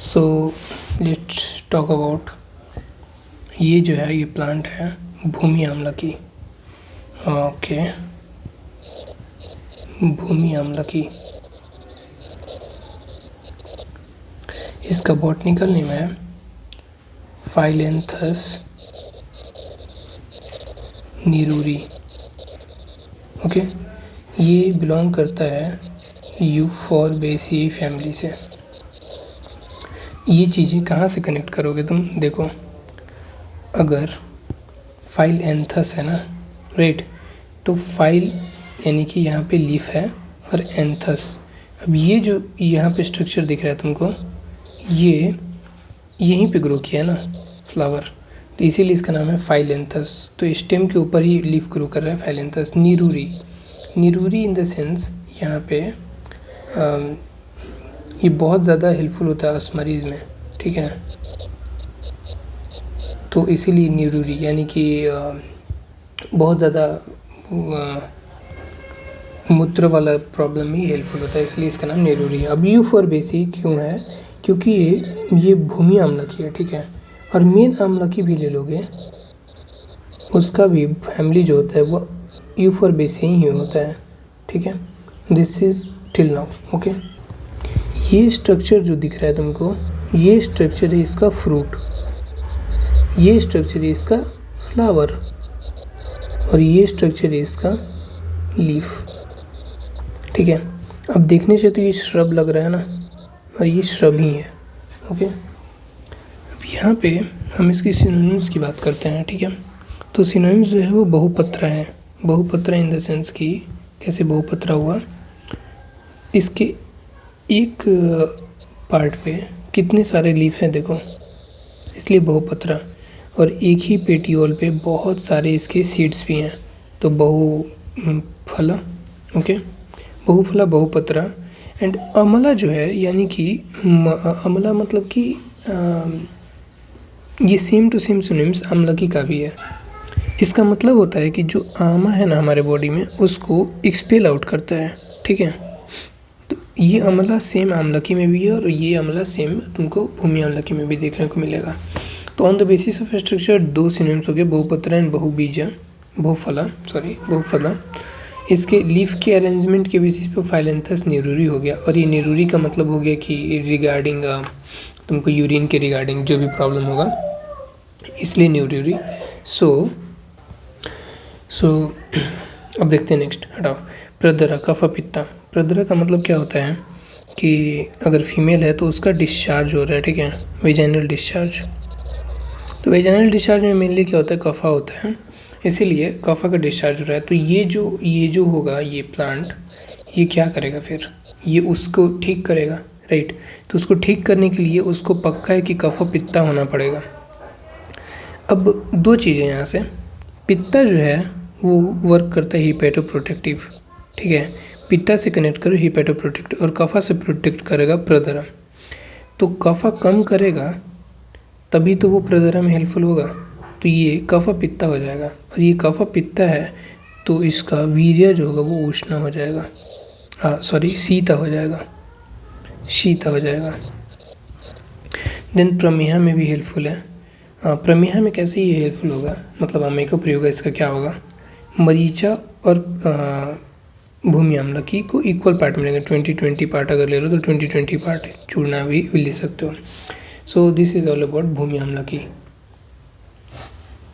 So let's talk about ये जो है ये प्लांट है भूमि आमलकी। ओके, भूमि आमलकी इसका बॉटनिकल नेम है फाइलेंथस नीरूरी। ओके, ये बिलोंग करता है यूफोर्बिएसी फैमिली से। ये चीज़ें कहाँ से कनेक्ट करोगे तुम? देखो, अगर फाइलेंथस है ना, राइट, तो फाइल यानी कि यहाँ पे लीफ है और एंथस, अब ये जो यहाँ पे स्ट्रक्चर दिख रहा है तुमको, ये यहीं पे ग्रो किया है ना फ्लावर, तो इसीलिए इसका नाम है फाइलेंथस। तो स्टेम के ऊपर ही लीफ ग्रो कर रहा है फाइलेंथस। नीरूरी, नीरूरी इन द सेंस यहाँ पे ये बहुत ज़्यादा हेल्पफुल होता है उस मरीज़ में, ठीक है, तो इसीलिए नीरूरी यानी कि बहुत ज़्यादा मूत्र वाला प्रॉब्लम ही हेल्पफुल होता है, इसलिए इसका नाम नीरूरी है। अब यूफोर्बिएसी क्यों है? क्योंकि ये भूमि आमलकी है, ठीक है, और मेन आमलकी भी ले लोगे उसका भी फैमिली जो होता है वो यूफोर्बिएसी ही होता है, ठीक है। This is till now, okay. ये स्ट्रक्चर जो दिख रहा है तुमको, ये स्ट्रक्चर है इसका फ्रूट, ये स्ट्रक्चर है इसका फ्लावर, और ये स्ट्रक्चर है इसका लीफ, ठीक है। अब देखने से तो ये श्रब लग रहा है ना, और ये श्रब ही है, ओके। अब यहाँ पे हम इसकी सिनोनिम्स की बात करते हैं, ठीक है। तो सिनोनिम्स जो है वो बहुपत्रा है। बहुपत्रा इन द सेंस कि कैसे बहुपत्रा हुआ, इसके एक पार्ट पे कितने सारे लीफ हैं देखो, इसलिए बहुपत्रा, और एक ही पेटियोल पे बहुत सारे इसके सीड्स भी हैं, तो बहुफला, ओके, बहुफला बहुपत्रा। एंड अमला जो है यानी कि अमला मतलब कि ये सेम टू सेम सिनोनिम्स अम्लकी का भी है। इसका मतलब होता है कि जो आमा है ना हमारे बॉडी में उसको एक्सपेल आउट करता है, ठीक है। तो ये अमला सेम आमलकी में भी है और ये अमला सेम तुमको भूमि आमलकी में भी देखने को मिलेगा। तो on the basis of structure दो सिनोनिम्स हो गए, बहुपत्रा एंड बहुबीजा, बहुफला। इसके लीफ के अरेंजमेंट के बेसिस पे फाइलेंथस नीरूरी हो गया, और ये नीरूरी का मतलब हो गया कि रिगार्डिंग तुमको यूरिन के रिगार्डिंग जो भी प्रॉब्लम होगा, इसलिए नीरूरी। सो अब देखते हैं नेक्स्ट, हटाओ। प्रदरा, कफा पित्ता। प्रदरा का मतलब क्या होता है कि अगर फीमेल है तो उसका डिस्चार्ज हो रहा है, ठीक है, वेजाइनल डिस्चार्ज। तो वेजाइनल डिस्चार्ज में मेनली क्या होता है, कफा होता है, इसीलिए कफा का डिस्चार्ज हो रहा है। तो ये जो होगा ये प्लांट, ये क्या करेगा फिर, ये उसको ठीक करेगा, राइट। तो उसको ठीक करने के लिए उसको पक्का है कि कफा पित्ता होना पड़ेगा। अब दो चीज़ें यहाँ से, पित्ता जो है वो वर्क करता है हिपैटोप्रोटेक्टिव, ठीक है, पित्ता से कनेक्ट करो हिपैटोप्रोटेक्टिव, और कफा से प्रोटेक्ट करेगा प्रदरा। तो कफा कम करेगा तभी तो वो प्रदरा में हेल्पफुल होगा, तो ये कफा पित्ता हो जाएगा, और ये कफा पित्ता है तो इसका वीर्य जो होगा वो उष्ण हो जाएगा, शीता हो जाएगा। देन प्रमेह में भी हेल्पफुल है। प्रमेह में कैसे ये हेल्पफुल होगा, मतलब अमेको प्रयोग इसका क्या होगा, मरीचा और भूमि आमलकी को इक्वल पार्ट मिलेगा, 20-20 पार्ट अगर ले लो तो 20-20 पार्ट चूर्णा भी ले सकते हो। So this is all about Bhumi amalaki.